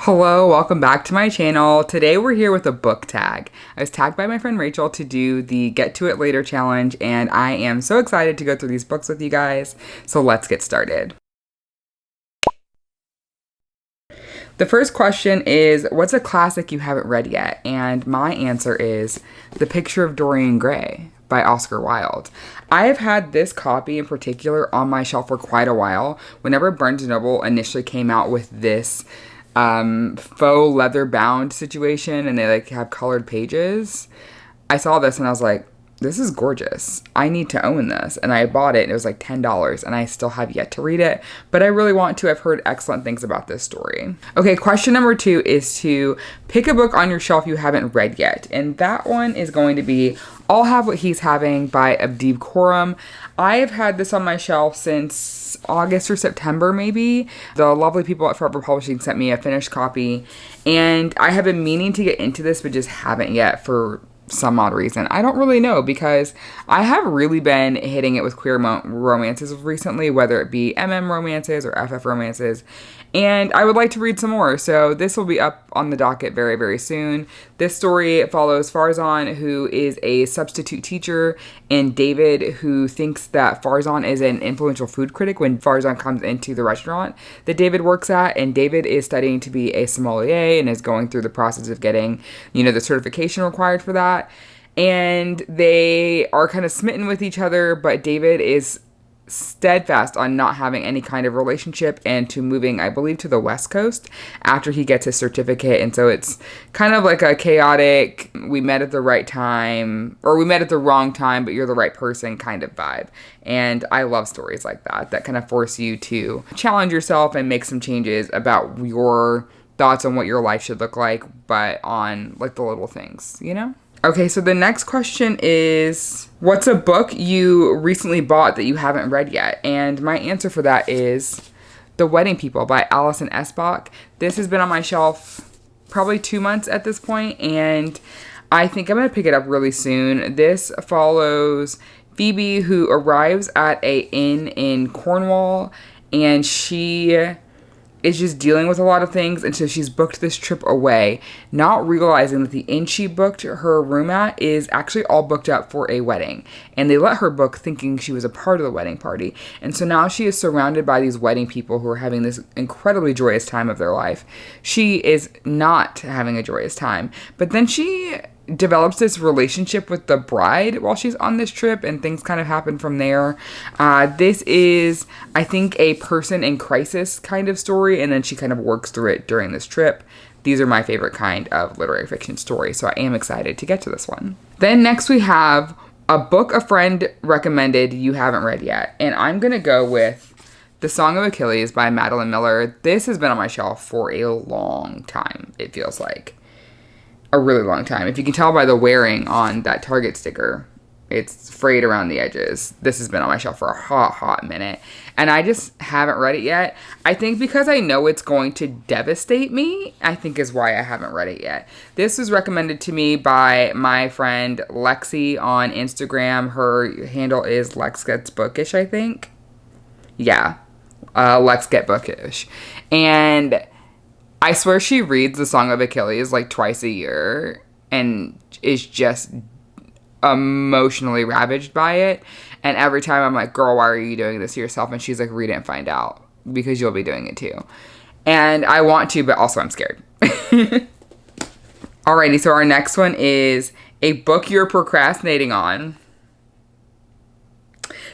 Hello, welcome back to my channel. Today we're here with a book tag. I was tagged by my friend Rachel to do the Get to It Later challenge, and I am so excited to go through these books with you guys. So let's get started. The first question is, what's a classic you haven't read yet? And my answer is The Picture of Dorian Gray by Oscar Wilde. I have had this copy in particular on my shelf for quite a while. Whenever Barnes & Noble initially came out with this faux leather bound situation and they have colored pages, I saw this and I was like, this is gorgeous. I need to own this. And I bought it and it was like $10 and I still have yet to read it, but I really want to. I've heard excellent things about this story. Okay, question number 2 is to pick a book on your shelf you haven't read yet. And that one is going to be I'll Have What He's Having by Abdeeb Khorram. I have had this on my shelf since August or September maybe. The lovely people at Forever Publishing sent me a finished copy and I have been meaning to get into this but just haven't yet for some odd reason. I don't really know, because I have really been hitting it with queer romances recently, whether it be romances or FF romances, and I would like to read some more, so this will be up on the docket very, very soon. This story follows Farzan, who is a substitute teacher, and David, who thinks that Farzan is an influential food critic when Farzan comes into the restaurant that David works at, and David is studying to be a sommelier and is going through the process of getting, the certification required for that. And they are kind of smitten with each other, but David is steadfast on not having any kind of relationship and to moving, I believe, to the West Coast after he gets his certificate. And so it's kind of like a chaotic, we met at the right time, or we met at the wrong time, but you're the right person kind of vibe. And I love stories like that kind of force you to challenge yourself and make some changes about your thoughts on what your life should look like, but on like the little things, Okay, so the next question is, what's a book you recently bought that you haven't read yet? And my answer for that is The Wedding People by Alison Esbach. This has been on my shelf probably 2 months at this point, and I think I'm going to pick it up really soon. This follows Phoebe, who arrives at an inn in Cornwall, and she is just dealing with a lot of things, and so she's booked this trip away, not realizing that the inn she booked her room at is actually all booked up for a wedding, and they let her book thinking she was a part of the wedding party. And so now she is surrounded by these wedding people who are having this incredibly joyous time of their life. She is not having a joyous time, but then she develops this relationship with the bride while she's on this trip, and things kind of happen from there. This is, I think, a person in crisis kind of story, and then she kind of works through it during this trip. These are my favorite kind of literary fiction stories, so I am excited to get to this one. Then next we have a book a friend recommended you haven't read yet, and I'm gonna go with The Song of Achilles by Madeline Miller. This has been on my shelf for a long time, it feels like. A really long time. If you can tell by the wearing on that Target sticker, it's frayed around the edges. This has been on my shelf for a hot minute, and I just haven't read it yet. I think because I know it's going to devastate me, I think is why I haven't read it yet. This was recommended to me by my friend Lexi on Instagram. Her handle is Lex Gets Bookish, I think. Yeah, Lex Get Bookish. And I swear she reads The Song of Achilles like twice a year and is just emotionally ravaged by it. And every time I'm like, girl, why are you doing this to yourself? And she's like, read it and find out, because you'll be doing it too. And I want to, but also I'm scared. Alrighty, so our next one is a book you're procrastinating on.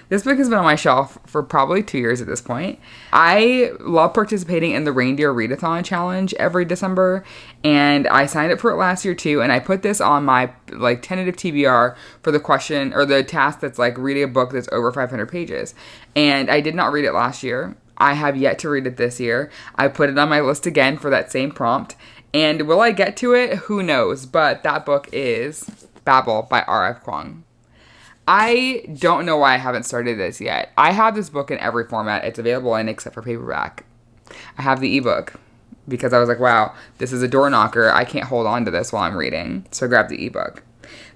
This book has been on my shelf for probably 2 years at this point. I love participating in the Reindeer Readathon Challenge every December, and I signed up for it last year too, and I put this on my tentative TBR for the question, or the task that's reading a book that's over 500 pages. And I did not read it last year. I have yet to read it this year. I put it on my list again for that same prompt, and will I get to it? Who knows, but that book is Babel by R.F. Kuang. I don't know why I haven't started this yet. I have this book in every format it's available in except for paperback. I have the ebook because I was like, wow, this is a door knocker. I can't hold on to this while I'm reading. So I grabbed the ebook.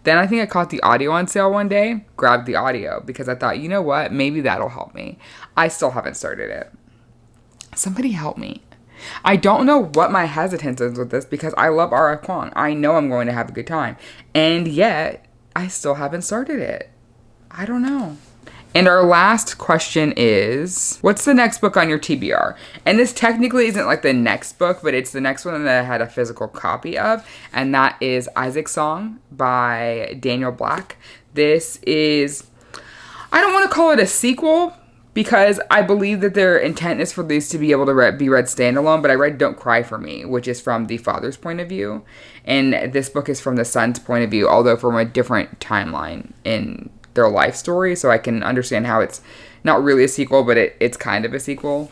Then I think I caught the audio on sale one day, grabbed the audio because I thought, you know what, maybe that'll help me. I still haven't started it. Somebody help me. I don't know what my hesitance is with this because I love R.F. Kuang. I know I'm going to have a good time. And yet, I still haven't started it. I don't know. And our last question is, what's the next book on your TBR? And this technically isn't like the next book, but it's the next one that I had a physical copy of. And that is Isaac's Song by Daniel Black. This is, I don't want to call it a sequel, because I believe that their intent is for these to be able to be read standalone, but I read Don't Cry For Me, which is from the father's point of view. And this book is from the son's point of view, although from a different timeline in their life story. So I can understand how it's not really a sequel, but it's kind of a sequel.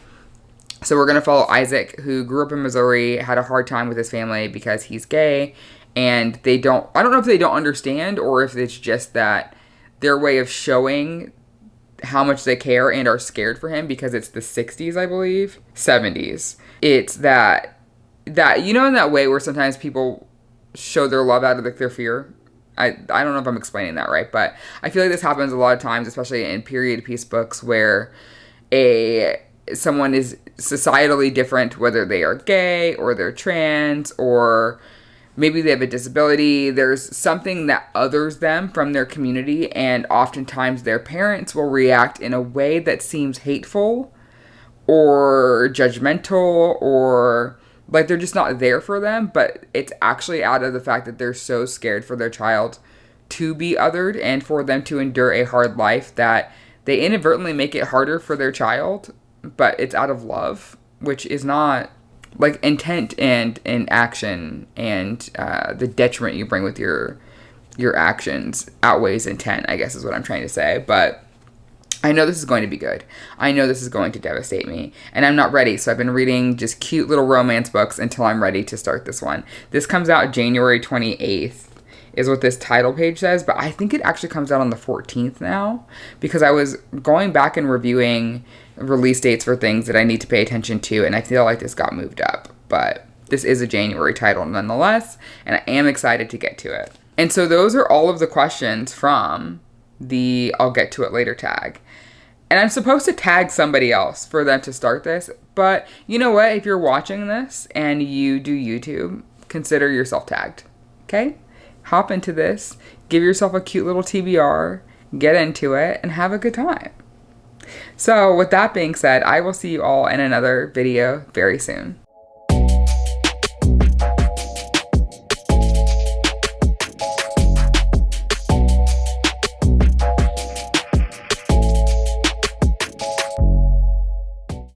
So we're going to follow Isaac, who grew up in Missouri, had a hard time with his family because he's gay. And I don't know if they don't understand or if it's just that their way of showing how much they care and are scared for him, because it's the 60s, I believe, 70s. It's that you know, in that way where sometimes people show their love out of their fear. I don't know if I'm explaining that right, but I feel like this happens a lot of times, especially in period piece books where someone is societally different, whether they are gay or they're trans or maybe they have a disability. There's something that others them from their community, and oftentimes their parents will react in a way that seems hateful or judgmental, or like they're just not there for them, but it's actually out of the fact that they're so scared for their child to be othered and for them to endure a hard life that they inadvertently make it harder for their child, but it's out of love, which is not like intent and action, and the detriment you bring with your actions outweighs intent, I guess is what I'm trying to say. But I know this is going to be good. I know this is going to devastate me, and I'm not ready. So I've been reading just cute little romance books until I'm ready to start this one. This comes out January 28th is what this title page says, but I think it actually comes out on the 14th now, because I was going back and reviewing release dates for things that I need to pay attention to, and I feel like this got moved up. But this is a January title nonetheless, and I am excited to get to it. And so those are all of the questions from the I'll get to it later tag. And I'm supposed to tag somebody else for them to start this, but you know what? If you're watching this and you do YouTube, consider yourself tagged, okay? Hop into this, give yourself a cute little TBR, get into it, and have a good time. So with that being said, I will see you all in another video very soon.